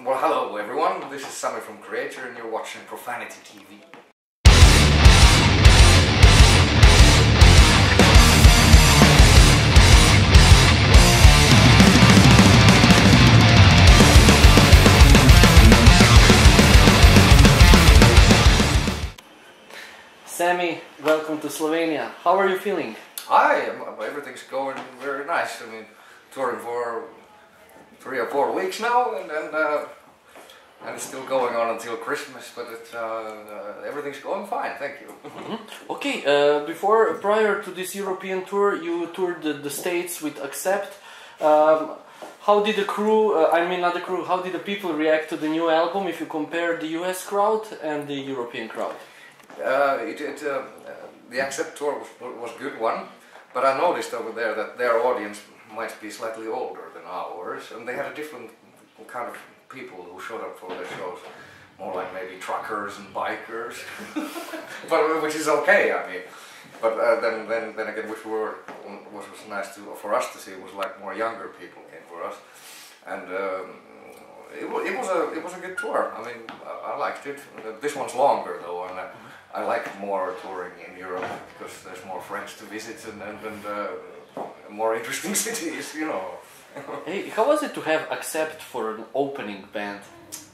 Well, hello everyone, this is Sami from Kreator and you're watching Profanity TV. Sami, welcome to Slovenia. How are you feeling? Hi, everything's going very nice. I mean, touring for 3 or 4 weeks now, and it's still going on until Christmas, but everything's going fine, thank you. Okay, prior to this European tour, you toured the States with Accept. How did the crew, how did the people react to the new album if you compare the US crowd and the European crowd? The Accept tour was a good one, but I noticed over there that their audience might be slightly older than ours, and they had a different kind of people who showed up for their shows, more like maybe truckers and bikers, but which is okay, I mean. But then again, which was nice for us to see was like more younger people came for us, and it was a good tour. I mean, I liked it. This one's longer though, and I like more touring in Europe because there's more friends to visit and more interesting cities, you know. Hey, how was it to have Accept for an opening band?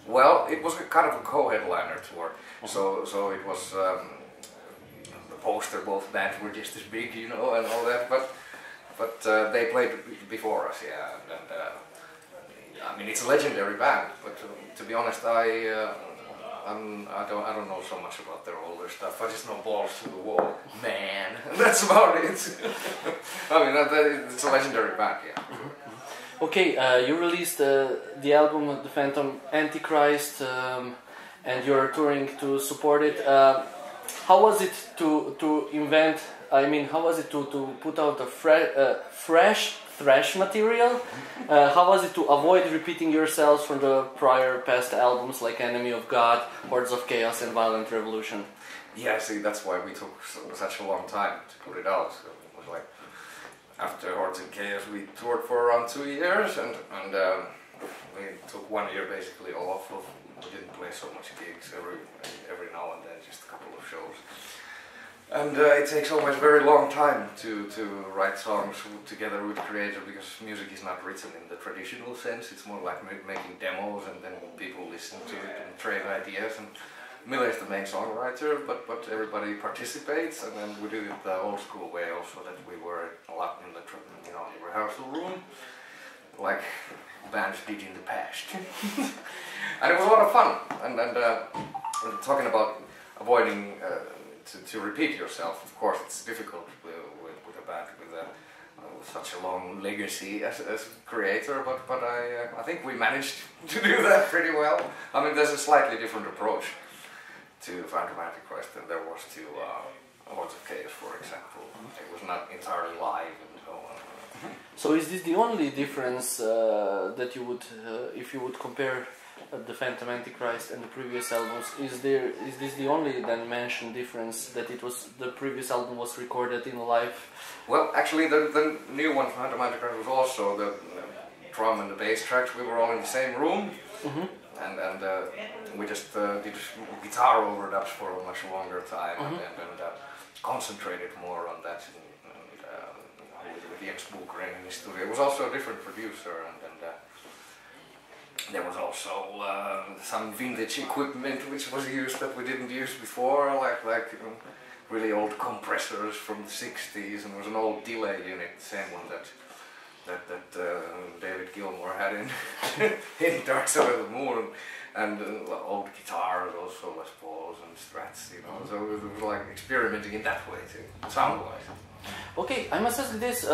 Well, it was a kind of a co-headliner tour, so it was the poster. Both bands were just as big, you know, and all that. But they played before us, yeah. And I mean, it's a legendary band. But to be honest, I don't know so much about their older stuff. I just know Balls to the Wall, man. That's about it. I mean, it's a legendary band, yeah. Okay, you released the album The Phantom Antichrist, and you're touring to support it. How was it to invent? I mean, how was it to put out a fresh thrash material? How was it to avoid repeating yourselves from the past albums like Enemy of God, Hordes of Chaos and Violent Revolution? Yeah, see, that's why we took such a long time to put it out. So it was like, after Hordes of Chaos we toured for around 2 years, and we took 1 year basically off. We didn't play so much gigs, every now and then, just a couple of shows. And it takes always a very long time to write songs together with Kreator, because music is not written in the traditional sense. It's more like making demos, and then people listen to it and trade ideas. And Miller is the main songwriter, but everybody participates, and then we do it the old school way also, that we were a lot in the rehearsal room, like bands did in the past. And it was a lot of fun. And talking about avoiding to repeat yourself, of course it's difficult with a band with such a long legacy as Kreator, but I think we managed to do that pretty well. I mean, there's a slightly different approach to Phantom Antichrist than there was to Hordes of Chaos, for example. It was not entirely live and so on. So is this the only difference that you would, if you would compare the Phantom Antichrist and the previous albums, is this the only then mentioned difference, that the previous album was recorded in live? Well, actually the new one, Phantom Antichrist, was also the drum and the bass tracks. We were all in the same room, and we just did guitar overdubs for a much longer time, and concentrated more on that. With Jens Boekeren in the studio. It was also a different producer, and there was also some vintage equipment which was used that we didn't use before, like really old compressors from the 60s, and there was an old delay unit, the same one that David Gilmour had in Dark Side of the Moon, and old guitars, also Les Pauls and Strats, you know. So it was like experimenting in that way too, sound-wise. Okay, I must ask this.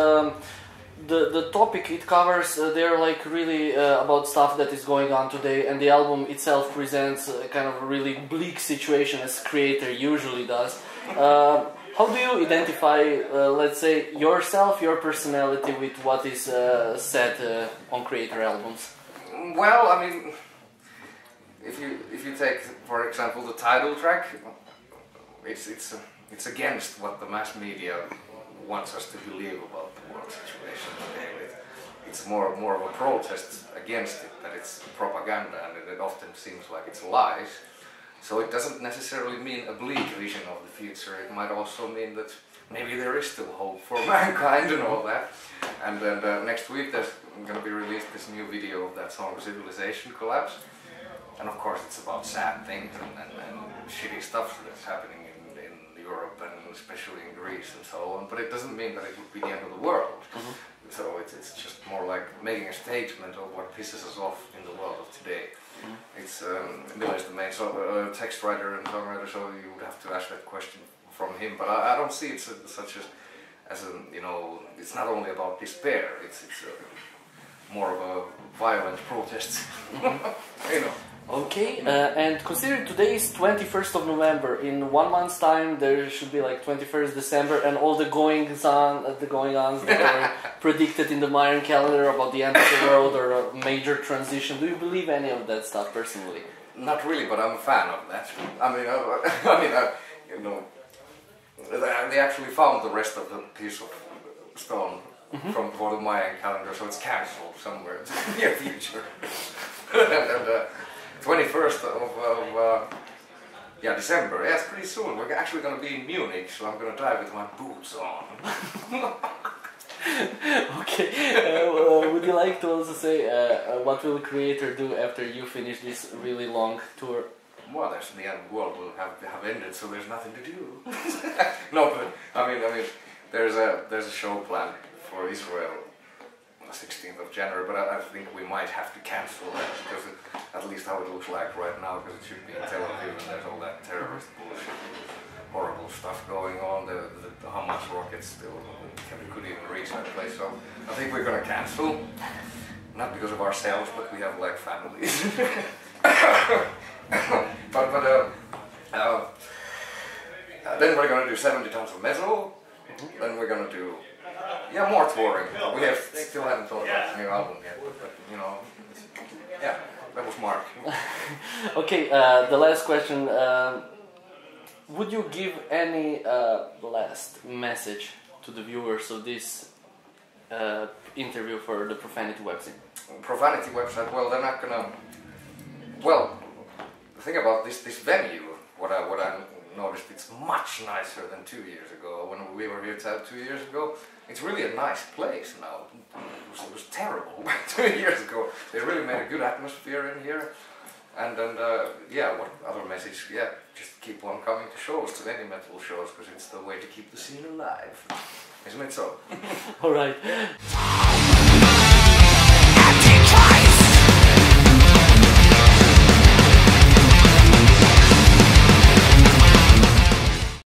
The topic it covers, they're like really about stuff that is going on today, and the album itself presents a kind of a really bleak situation, as Kreator usually does. How do you identify, let's say, yourself, your personality with what is said on Kreator albums? Well, I mean, if you take, for example, the title track, it's against what the mass media wants us to believe about the world situation today. it's more of a protest against it, that it's propaganda, and it often seems like it's lies. So it doesn't necessarily mean a bleak vision of the future. It might also mean that maybe there is still hope for mankind and all that. And then next week there's going to be released this new video of that song Civilization Collapse. And of course it's about sad things and shitty stuff that's happening in Europe and especially in Greece and so on. But it doesn't mean that it would be the end of the world. So it's just more like making a statement of what pisses us off in the world of today. It's Mila is the main text writer and songwriter, so you would have to ask that question from him. But I don't see it such as a, you know, it's not only about despair. It's more of a violent protest. You know. Okay, and considering today is 21st of November, in 1 month's time there should be like 21st December and all the goings that are predicted in the Mayan calendar about the end of the world or a major transition. Do you believe any of that stuff personally? Not really, but I'm a fan of that. You know, they actually found the rest of the piece of stone for the Mayan calendar, so it's cancelled somewhere in the near future. and 21st of December, yeah, it's pretty soon. We're actually going to be in Munich, so I'm going to die with my boots on. Okay, would you like to also say what will Kreator do after you finish this really long tour? Well, the world will have ended, so there's nothing to do. No, but I mean, there's a show planned for Israel on the 16th of January, but I think we might have to cancel that because at least how it looks like right now, because it should be in Tel Aviv and there's all that terrorist bullshit, horrible stuff going on. The Hamas rockets still could even reach that place, so I think we're going to cancel. Not because of ourselves, but we have like families. Then we're going to do 70 tons of metal. Then we're going to do more touring. We still haven't thought about the new album yet, but you know, yeah, that was Mark. Okay, the last question. Would you give any last message to the viewers of this interview for the Profanity website? Profanity website, well, they're not gonna... Well, the thing about this venue, what I noticed, it's much nicer than 2 years ago. When we were here 2 years ago, it's really a nice place now. It was terrible 2 years ago. They really made a good atmosphere in here. And what other message? Yeah, just keep on coming to shows, to any metal shows, because it's the way to keep the scene alive. Isn't it so? All right.